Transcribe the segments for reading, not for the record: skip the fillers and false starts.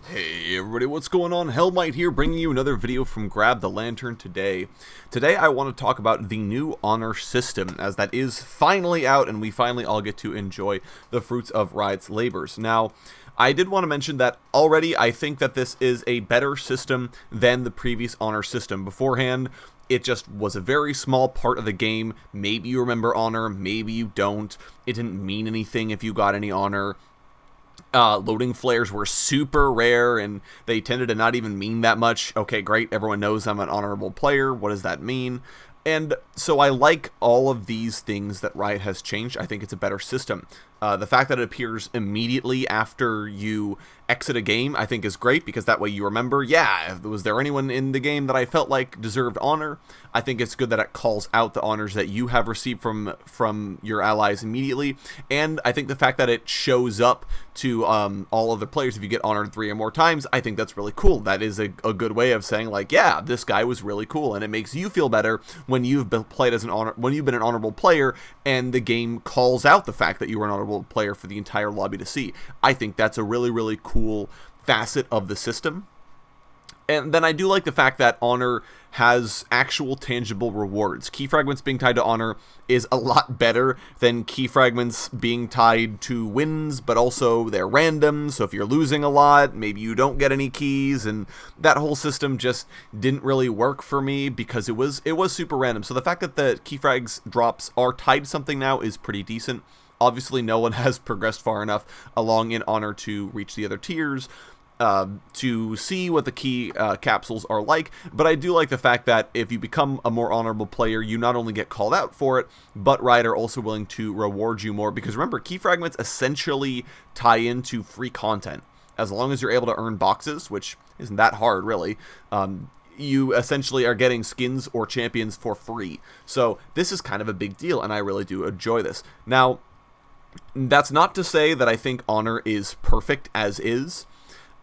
Hey everybody, what's going on? Hellmite here, bringing you another video from Grab the Lantern today. Today I want to talk about the new honor system, as that is finally out and we finally all get to enjoy the fruits of Riot's labors. Now, I did want to mention that already I think that this is a better system than the previous honor system. Beforehand, it just was a very small part of the game. Maybe you remember honor, maybe you don't. It didn't mean anything if you got any honor. Loading flares were super rare, and they tended to not even mean that much. Okay, great, everyone knows I'm an honorable player. What does that mean? And so I like all of these things that Riot has changed. I think it's a better system. The fact that it appears immediately after you exit a game, I think is great, because that way you remember, yeah, was there anyone in the game that I felt like deserved honor? I think it's good that it calls out the honors that you have received from your allies immediately. And I think the fact that it shows up to all other players if you get honored 3 or more times, I think that's really cool. That is a good way of saying, like, yeah, this guy was really cool, and it makes you feel better when you've been played as when you've been an honorable player and the game calls out the fact that you were an honorable player for the entire lobby to see. I think that's a really, really cool facet of the system. And then I do like the fact that honor has actual tangible rewards. Key fragments being tied to honor is a lot better than key fragments being tied to wins, but also they're random, so if you're losing a lot, maybe you don't get any keys, and that whole system just didn't really work for me because it was super random. So the fact that the key frags drops are tied to something now is pretty decent. Obviously, no one has progressed far enough along in honor to reach the other tiers to see what the key capsules are like, but I do like the fact that if you become a more honorable player, you not only get called out for it, but Riot are also willing to reward you more, because remember, key fragments essentially tie into free content. As long as you're able to earn boxes, which isn't that hard really, you essentially are getting skins or champions for free. So this is kind of a big deal, and I really do enjoy this. Now, that's not to say that I think honor is perfect as is.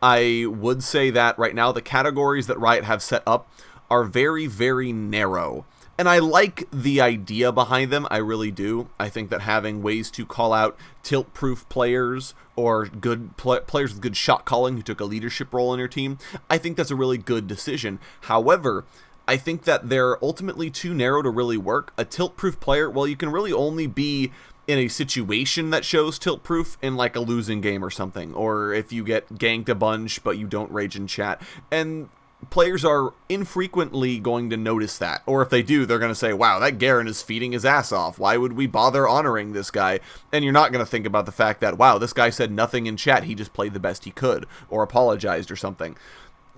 I would say that right now the categories that Riot have set up are very, very narrow. And I like the idea behind them, I really do. I think that having ways to call out tilt-proof players or good players with good shot calling who took a leadership role in your team, I think that's a really good decision. However, I think that they're ultimately too narrow to really work. A tilt-proof player, well, you can really only be in a situation that shows tilt-proof in like a losing game or something, or if you get ganked a bunch but you don't rage in chat, and players are infrequently going to notice that, or if they do, they're going to say, wow, that Garen is feeding his ass off, why would we bother honoring this guy? And you're not going to think about the fact that, wow, this guy said nothing in chat, he just played the best he could, or apologized or something.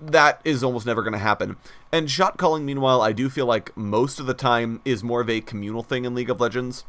That is almost never going to happen. And shot calling, meanwhile, I do feel like most of the time is more of a communal thing in League of Legends.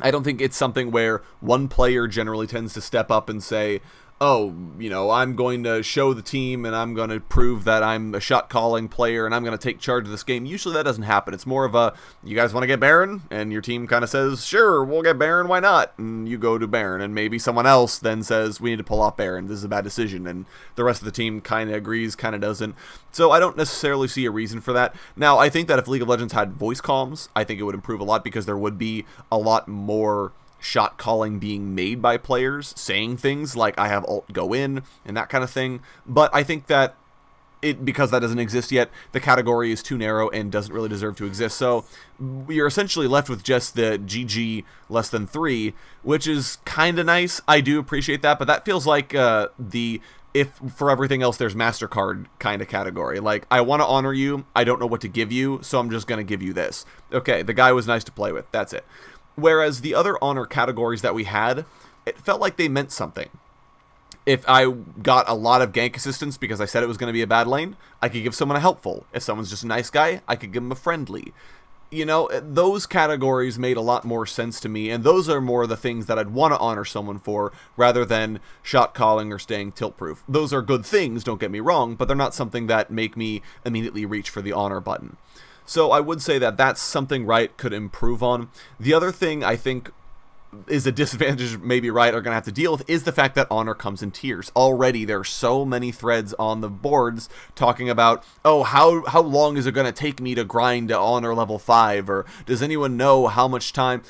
I don't think it's something where one player generally tends to step up and say, oh, you know, I'm going to show the team and I'm going to prove that I'm a shot calling player and I'm going to take charge of this game. Usually that doesn't happen. It's more of a, you guys want to get Baron? And your team kind of says, sure, we'll get Baron, why not? And you go to Baron, and maybe someone else then says, we need to pull off Baron, this is a bad decision, and the rest of the team kind of agrees, kind of doesn't. So I don't necessarily see a reason for that. Now, I think that if League of Legends had voice comms, I think it would improve a lot, because there would be a lot more shot calling being made by players, saying things like, I have ult go in, and that kind of thing. But I think that because that doesn't exist yet, the category is too narrow and doesn't really deserve to exist. So you're essentially left with just the GG less than 3, which is kind of nice. I do appreciate that, but that feels like the if for everything else there's MasterCard kind of category. Like, I want to honor you, I don't know what to give you, so I'm just going to give you this. Okay, the guy was nice to play with, that's it. Whereas the other honor categories that we had, it felt like they meant something. If I got a lot of gank assistance because I said it was going to be a bad lane, I could give someone a helpful. If someone's just a nice guy, I could give them a friendly. You know, those categories made a lot more sense to me, and those are more the things that I'd want to honor someone for, rather than shot calling or staying tilt-proof. Those are good things, don't get me wrong, but they're not something that make me immediately reach for the honor button. So I would say that that's something Riot could improve on. The other thing I think is a disadvantage maybe Riot are going to have to deal with is the fact that honor comes in tiers. Already there are so many threads on the boards talking about, oh, how long is it going to take me to grind to honor level 5, or does anyone know how much time?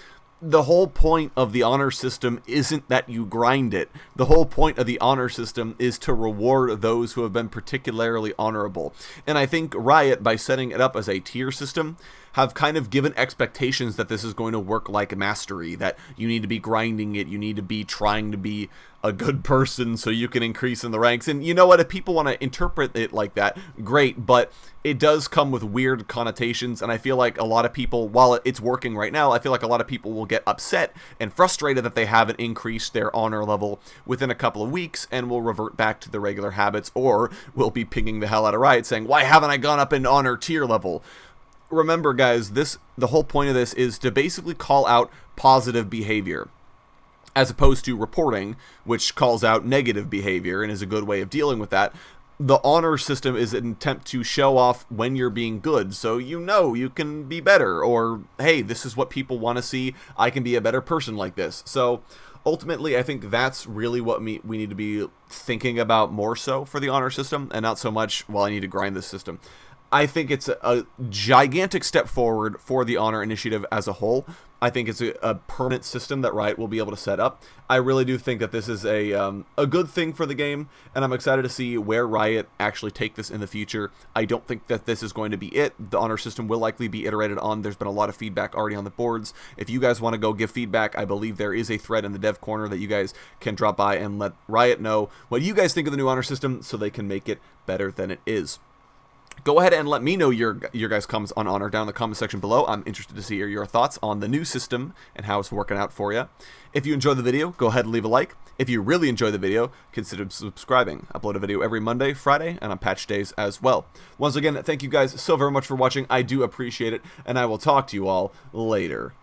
the whole point of the honor system isn't that you grind it. The whole point of the honor system is to reward those who have been particularly honorable. And I think Riot, by setting it up as a tier system, have kind of given expectations that this is going to work like mastery, that you need to be grinding it, you need to be trying to be a good person so you can increase in the ranks. And you know what, if people want to interpret it like that, great, but it does come with weird connotations, and I feel like a lot of people, while it's working right now, I feel like a lot of people will get upset and frustrated that they haven't increased their honor level within a couple of weeks and will revert back to the regular habits, or will be pinging the hell out of Riot saying, why haven't I gone up in honor tier level? Remember, guys, the whole point of this is to basically call out positive behavior, as opposed to reporting, which calls out negative behavior and is a good way of dealing with that. The honor system is an attempt to show off when you're being good, so you know you can be better, or, hey, this is what people want to see, I can be a better person like this. So, ultimately, I think that's really what we need to be thinking about more so for the honor system, and not so much, well, I need to grind this system. I think it's a gigantic step forward for the Honor Initiative as a whole. I think it's a permanent system that Riot will be able to set up. I really do think that this is a good thing for the game, and I'm excited to see where Riot actually take this in the future. I don't think that this is going to be it. The Honor system will likely be iterated on. There's been a lot of feedback already on the boards. If you guys want to go give feedback, I believe there is a thread in the dev corner that you guys can drop by and let Riot know what you guys think of the new Honor system so they can make it better than it is. Go ahead and let me know your guys' comments on Honor down in the comment section below. I'm interested to see your thoughts on the new system and how it's working out for you. If you enjoyed the video, go ahead and leave a like. If you really enjoyed the video, consider subscribing. I upload a video every Monday, Friday, and on patch days as well. Once again, thank you guys so very much for watching. I do appreciate it, and I will talk to you all later.